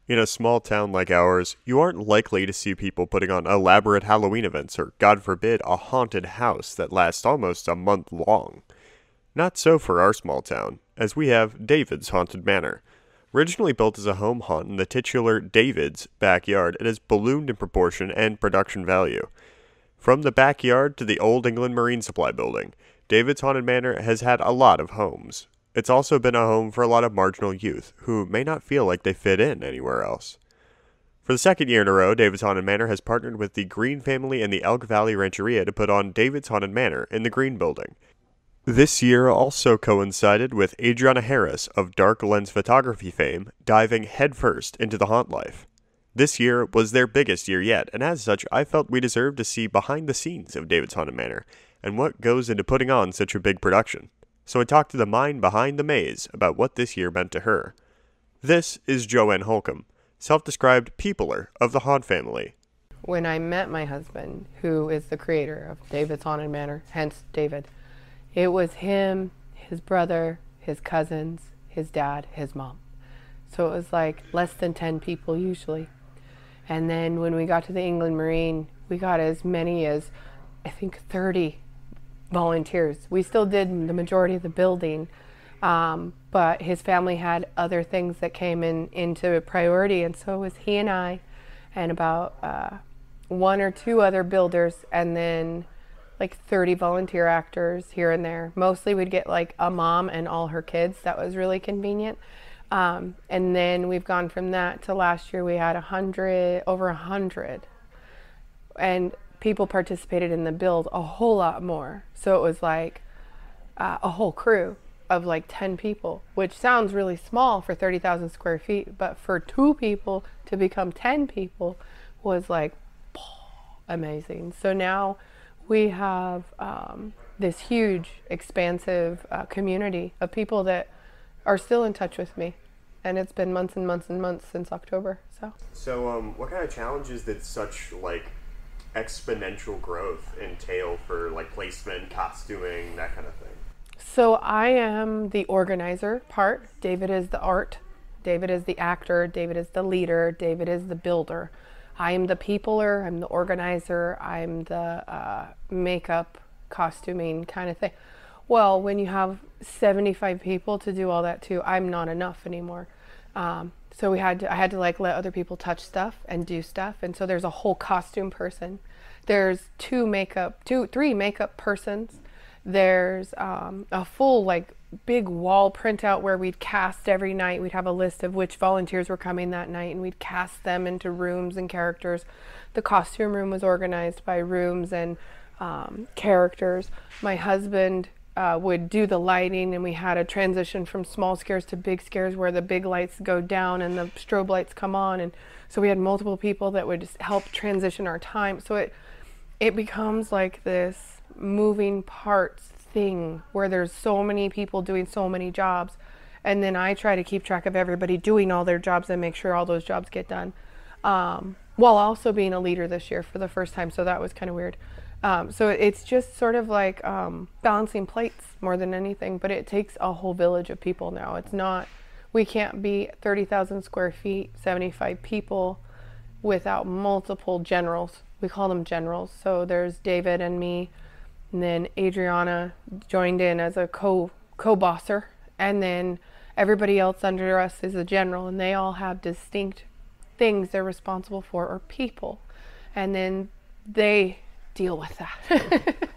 In a small town like ours, you aren't likely to see people putting on elaborate Halloween events or, God forbid, a haunted house that lasts almost a month long. Not so for our small town, as we have David's Haunted Manor. Originally built as a home haunt in the titular David's backyard, it has ballooned in proportion and production value. From the backyard to the Old England Marine Supply Building, David's Haunted Manor has had a lot of homes. It's also been a home for a lot of marginal youth who may not feel like they fit in anywhere else. For the second year in a row, David's Haunted Manor has partnered with the Green family and the Elk Valley Rancheria to put on David's Haunted Manor in the Green Building. This year also coincided with Adriana Harris of Dark Lens photography fame diving headfirst into the haunt life. This year was their biggest year yet, and as such, I felt we deserved to see behind the scenes of David's Haunted Manor and what goes into putting on such a big production. So I talked to the mind behind the maze about what this year meant to her. This is Joanne Holcomb, self-described peopler of the Haunt family. When I met my husband, who is the creator of David's Haunted Manor, hence David, it was him, his brother, his cousins, his dad, his mom. So it was like less than 10 people usually. And then when we got to the England Marine, we got as many as, I think, 30 volunteers. We still did the majority of the building, but his family had other things that came into priority, and so it was he and I and about one or two other builders, and then like 30 volunteer actors here and there. Mostly we'd get like a mom and all her kids. That was really convenient. And then we've gone from that to last year we had over 100. And people participated in the build a whole lot more. So it was like a whole crew of like 10 people, which sounds really small for 30,000 square feet, but for 2 people to become 10 people was like amazing. So now we have this huge, expansive community of people that are still in touch with me. And it's been months and months and months since October. So, what kind of challenges did such, exponential growth entail for, placement, costuming, that kind of thing? So I am the organizer part. David is the art. David is the actor. David is the leader. David is the builder. I am the peopler, I'm the organizer, I'm the makeup, costuming kind of thing. Well, when you have 75 people to do all that too, I'm not enough anymore. So I had to let other people touch stuff and do stuff. And so there's a whole costume person. There's 3 makeup persons. There's a full big wall printout where we'd cast every night. We'd have a list of which volunteers were coming that night, and we'd cast them into rooms and characters. The costume room was organized by rooms and characters. My husband would do the lighting, and we had a transition from small scares to big scares where the big lights go down and the strobe lights come on. And so we had multiple people that would just help transition our time. So it becomes like this moving parts thing where there's so many people doing so many jobs, and then I try to keep track of everybody doing all their jobs and make sure all those jobs get done, while also being a leader this year for the first time. So that was kind of weird. So it's just sort of like balancing plates more than anything, but it takes a whole village of people now. We can't be 30,000 square feet, 75 people without multiple generals. We call them generals. So there's David and me, and then Adriana joined in as a co-bosser, and then everybody else under us is a general, and they all have distinct things they're responsible for, or people, and then they deal with that.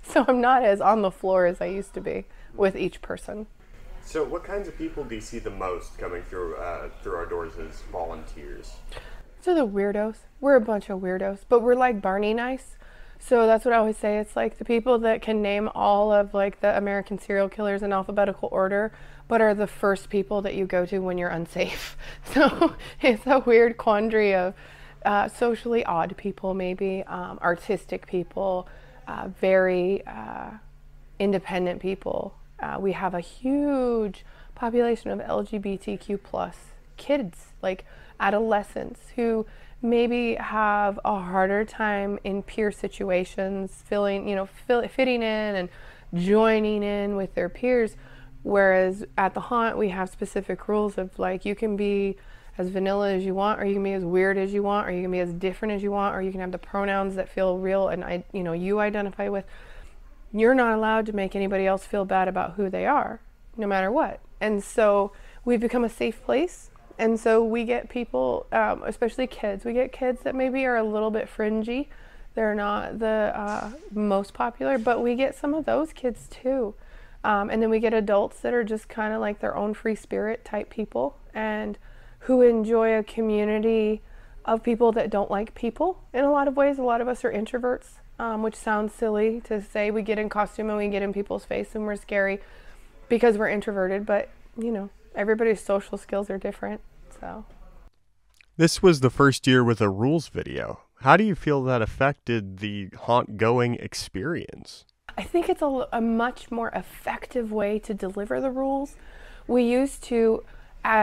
So I'm not as on the floor as I used to be with each person. So what kinds of people do you see the most coming through our doors as volunteers? So the weirdos. We're a bunch of weirdos, but we're like Barney nice. So that's what I always say. It's like the people that can name all of the American serial killers in alphabetical order, but are the first people that you go to when you're unsafe. So it's a weird quandary of socially odd people, maybe artistic people, very independent people. We have a huge population of LGBTQ plus kids, like adolescents, who maybe have a harder time in peer situations, fitting in and joining in with their peers. Whereas at the haunt, we have specific rules of you can be as vanilla as you want, or you can be as weird as you want, or you can be as different as you want, or you can have the pronouns that feel real and you identify with. You're not allowed to make anybody else feel bad about who they are, no matter what. And so we've become a safe place. And so we get people, especially kids, we get kids that maybe are a little bit fringy. They're not the most popular, but we get some of those kids too. And then we get adults that are just kind of like their own free spirit type people and who enjoy a community of people that don't like people. In a lot of ways, a lot of us are introverts, which sounds silly to say. We get in costume and we get in people's face and we're scary because we're introverted, but everybody's social skills are different. So this was the first year with a rules video. How do you feel that affected the haunt going experience? I think it's a much more effective way to deliver the rules. We used to,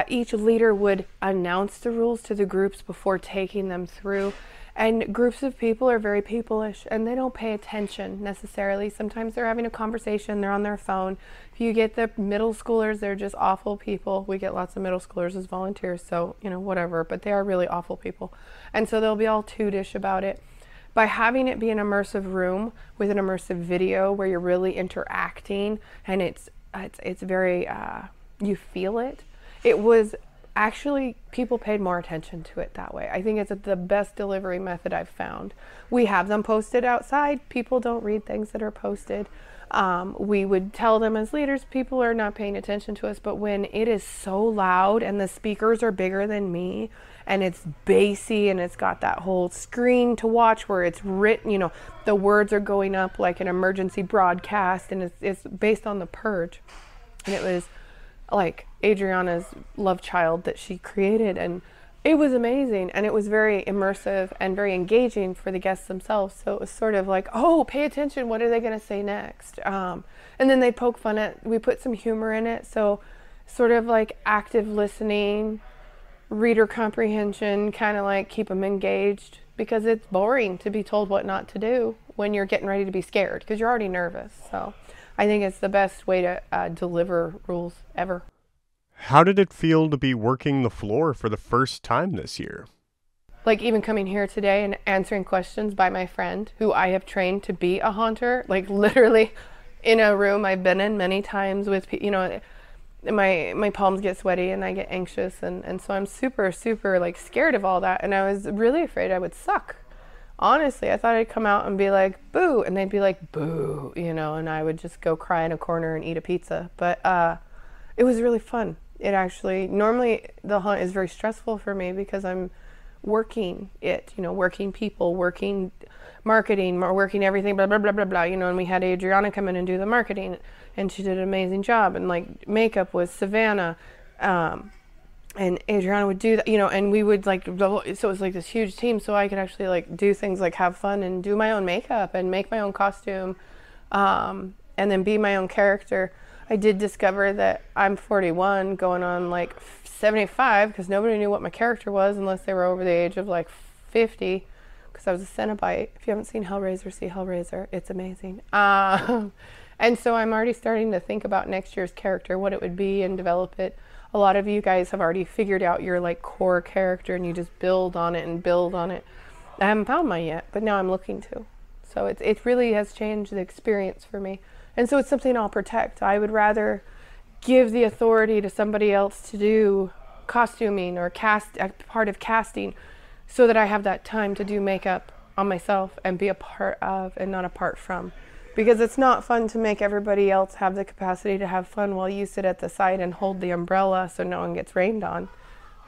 each leader would announce the rules to the groups before taking them through. And groups of people are very people-ish and they don't pay attention necessarily. Sometimes they're having a conversation, they're on their phone. If you get the middle schoolers, they're just awful people. We get lots of middle schoolers as volunteers, so, whatever, but they are really awful people. And so they'll be all tootish about it. By having it be an immersive room with an immersive video where you're really interacting and it's very, you feel it. It was actually, people paid more attention to it that way. I think it's the best delivery method I've found. We have them posted outside. People don't read things that are posted. We would tell them as leaders, people are not paying attention to us, but when it is so loud and the speakers are bigger than me and it's bassy and it's got that whole screen to watch where it's written, the words are going up like an emergency broadcast and it's based on The Purge. And it was like Adriana's love child that she created, and it was amazing and it was very immersive and very engaging for the guests themselves. So it was sort of like, oh, pay attention, what are they going to say next? And then they poke fun at, we put some humor in it, so sort of like active listening, reader comprehension, kind of like keep them engaged, because it's boring to be told what not to do when you're getting ready to be scared because you're already nervous. So I think it's the best way to deliver rules ever. How did it feel to be working the floor for the first time this year? Like even coming here today and answering questions by my friend who I have trained to be a haunter, like literally in a room I've been in many times with, my palms get sweaty and I get anxious. And so I'm super, super like scared of all that. And I was really afraid I would suck. Honestly, I thought I'd come out and be like, boo, and they'd be like, boo, and I would just go cry in a corner and eat a pizza. But it was really fun. It actually, normally the haunt is very stressful for me because I'm working it, working people, working marketing, working everything, blah, blah, blah, blah, blah, and we had Adriana come in and do the marketing and she did an amazing job. And like makeup was Savannah, and Adriana would do that, and we would like, so it was like this huge team, so I could actually like do things like have fun and do my own makeup and make my own costume, and then be my own character. I did discover that I'm 41 going on like 75 because nobody knew what my character was unless they were over the age of like 50 because I was a Cenobite. If you haven't seen Hellraiser, see Hellraiser. It's amazing. And so I'm already starting to think about next year's character, what it would be, and develop it. A lot of you guys have already figured out your like core character and you just build on it and build on it. I haven't found mine yet, but now I'm looking to. So it really has changed the experience for me. And so it's something I'll protect. I would rather give the authority to somebody else to do costuming or part of casting so that I have that time to do makeup on myself and be a part of and not apart from. Because it's not fun to make everybody else have the capacity to have fun while you sit at the side and hold the umbrella so no one gets rained on.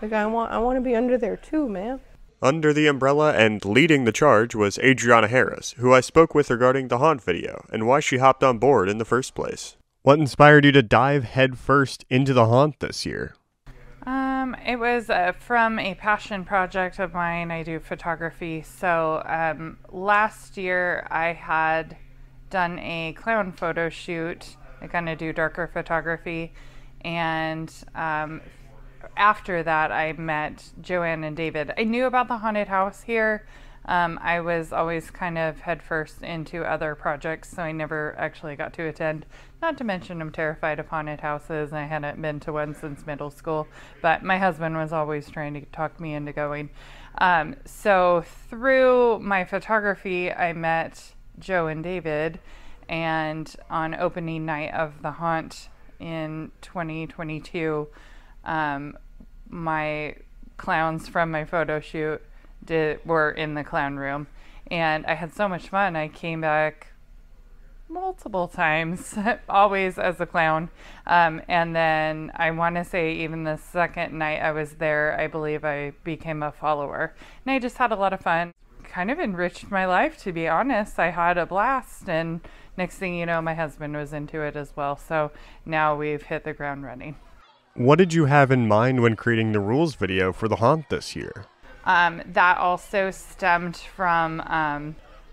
Like I want to be under there too, man. Under the umbrella and leading the charge was Adriana Harris, who I spoke with regarding the haunt video and why she hopped on board in the first place. What inspired you to dive headfirst into the haunt this year? It was from a passion project of mine. I do photography. So last year I had done a clown photo shoot. I kind of do darker photography. And after that, I met Joanne and David. I knew about the haunted house here, I was always kind of headfirst into other projects, so I never actually got to attend. Not to mention I'm terrified of haunted houses, and I hadn't been to one since middle school, but my husband was always trying to talk me into going. So through my photography, I met Joe and David, and on opening night of the Haunt in 2022, my clowns from my photo shoot were in the clown room, and I had so much fun. I came back multiple times, always as a clown. And then I want to say even the second night I was there, I believe I became a follower. And I just had a lot of fun. Kind of enriched my life, to be honest. I had a blast, and next thing you know, my husband was into it as well. So now we've hit the ground running. What did you have in mind when creating the rules video for the Haunt this year? That also stemmed from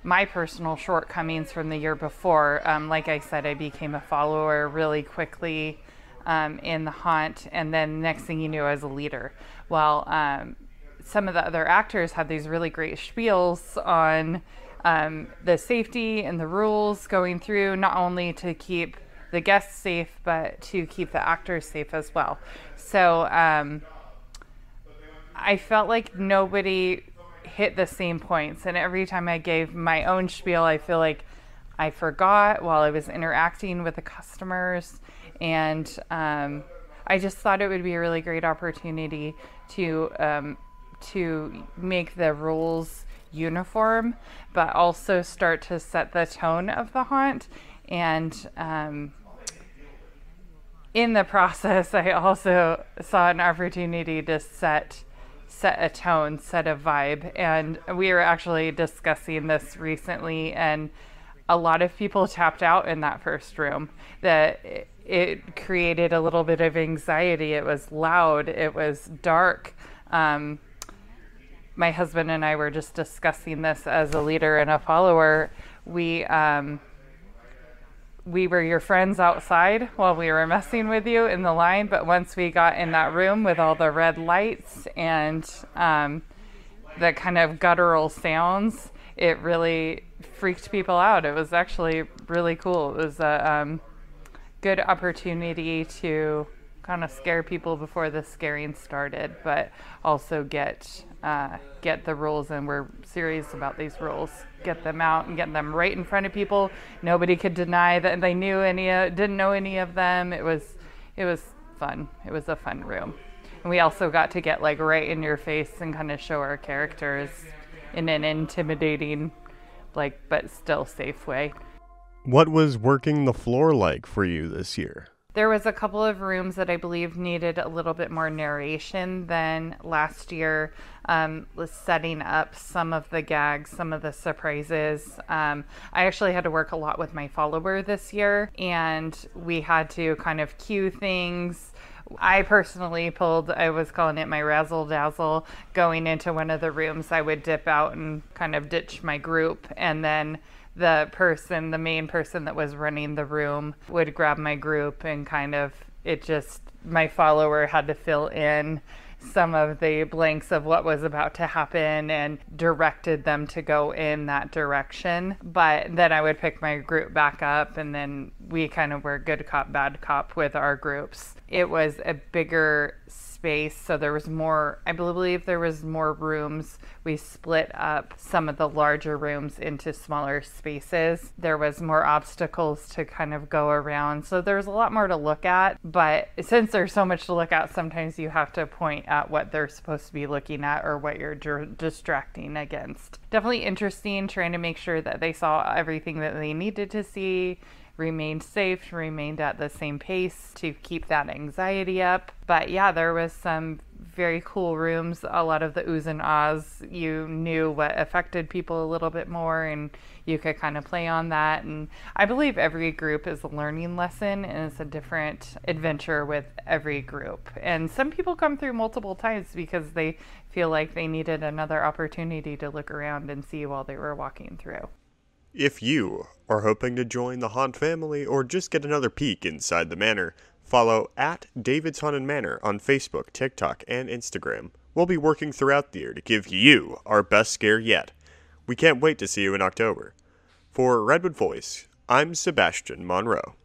my personal shortcomings from the year before. Like I said, I became a follower really quickly in the Haunt, and then next thing you knew, I was a leader. Well, some of the other actors had these really great spiels on the safety and the rules going through, not only to keep the guests safe, but to keep the actors safe as well. So I felt like nobody hit the same points, and every time I gave my own spiel, I feel like I forgot while I was interacting with the customers, and I just thought it would be a really great opportunity to make the rules uniform, but also start to set the tone of the Haunt. And in the process, I also saw an opportunity to set a tone, set a vibe. And we were actually discussing this recently, and a lot of people tapped out in that first room. That it created a little bit of anxiety. It was loud. It was dark. My husband and I were just discussing this as a leader and a follower. We were your friends outside while we were messing with you in the line, but once we got in that room with all the red lights and the kind of guttural sounds, it really freaked people out. It was actually really cool. It was a good opportunity to kind of scare people before the scaring started, but also get the rules, and we're serious about these rules. Get them out and get them right in front of people. Nobody could deny that they didn't know any of them. It was fun. It was a fun room. And we also got to get like right in your face and kind of show our characters in an intimidating, but still safe way. What was working the floor like for you this year? There was a couple of rooms that I believe needed a little bit more narration than last year, was setting up some of the gags, some of the surprises. I actually had to work a lot with my follower this year, and we had to kind of cue things. I personally I was calling it my razzle dazzle. Going into one of the rooms, I would dip out and kind of ditch my group, and then the main person that was running the room would grab my group, and my follower had to fill in some of the blanks of what was about to happen and directed them to go in that direction. But then I would pick my group back up, and then we kind of were good cop, bad cop with our groups. It was a bigger space, so I believe there was more rooms. We split up some of the larger rooms into smaller spaces. There was more obstacles to kind of go around, so there's a lot more to look at. But since there's so much to look at, sometimes you have to point at what they're supposed to be looking at or what you're distracting against. Definitely interesting, trying to make sure that they saw everything that they needed to see, remained safe, remained at the same pace to keep that anxiety up. But yeah, there was some very cool rooms. A lot of the oohs and ahs, you knew what affected people a little bit more, and you could kind of play on that. And I believe every group is a learning lesson, and it's a different adventure with every group. And some people come through multiple times because they feel like they needed another opportunity to look around and see while they were walking through. If you are hoping to join the Haunt family or just get another peek inside the manor, follow at David's Haunted Manor on Facebook, TikTok, and Instagram. We'll be working throughout the year to give you our best scare yet. We can't wait to see you in October. For Redwood Voice, I'm Sebastian Monroe.